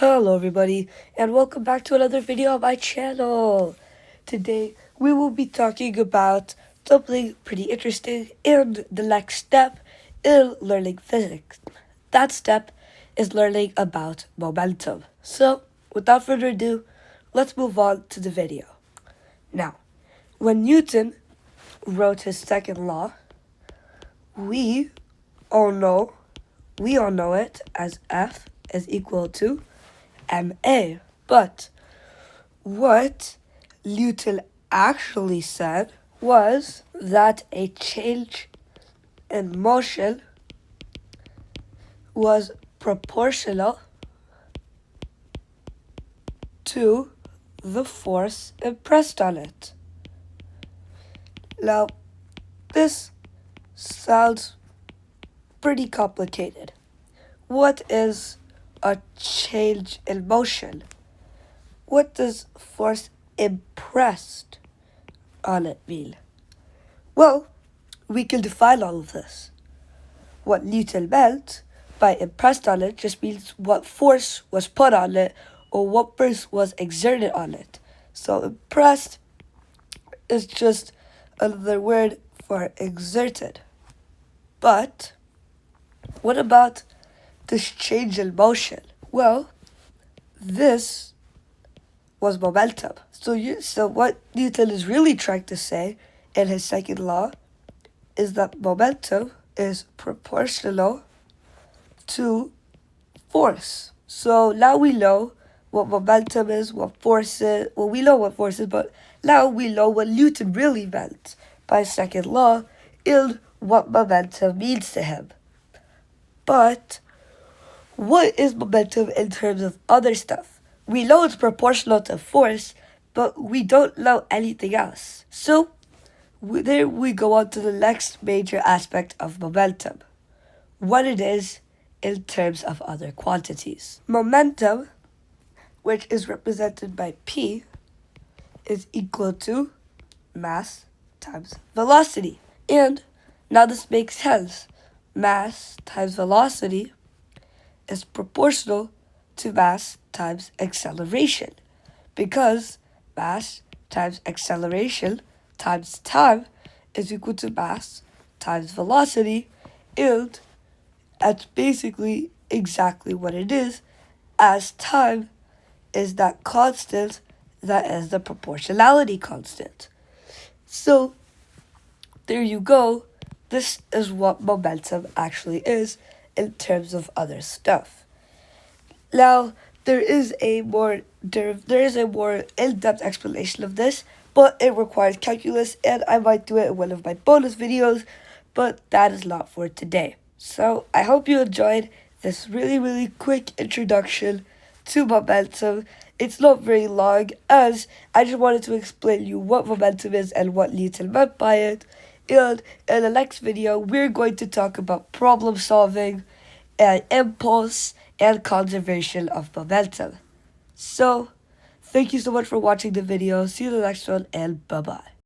Hello everybody and welcome back to another video on my channel. Today we will be talking about something pretty interesting in the next step in learning physics. That step is learning about momentum. So without further ado, let's move on to the video. Now, when Newton wrote his second law, we all know it as F is equal to ma. But what Newton actually said was that a change in motion was proportional to the force impressed on it. Now, this sounds pretty complicated. What is a change in motion? What does force impressed on it mean? Well, we can define all of this. What Newton meant by impressed on it just means what force was put on it or what force was exerted on it. So impressed is just another word for exerted. But what about this change in motion? Well, this was momentum. So what Newton is really trying to say in his second law is that momentum is proportional to force. So now we know what momentum is, what force is. Well, we know what force is, but now we know what Newton really meant by his second law and what momentum means to him. But what is momentum in terms of other stuff? We know it's proportional to force, but we don't know anything else. So there we go on to the next major aspect of momentum, what it is in terms of other quantities. Momentum, which is represented by P, is equal to mass times velocity. And now this makes sense. Mass times velocity is proportional to mass times acceleration, because mass times acceleration times time is equal to mass times velocity, and that's basically exactly what it is, as time is that constant that is the proportionality constant. So there you go. This is what momentum actually is in terms of other stuff. Now, there is a more in-depth explanation of this, but it requires calculus, and I might do it in one of my bonus videos, but that is not for today. So I hope you enjoyed this really quick introduction to momentum. It's not very long, as I just wanted to explain you what momentum is and what Newton meant by it. And in the next video, we're going to talk about problem solving and impulse and conservation of momentum. So, thank you so much for watching the video. See you in the next one, and bye-bye.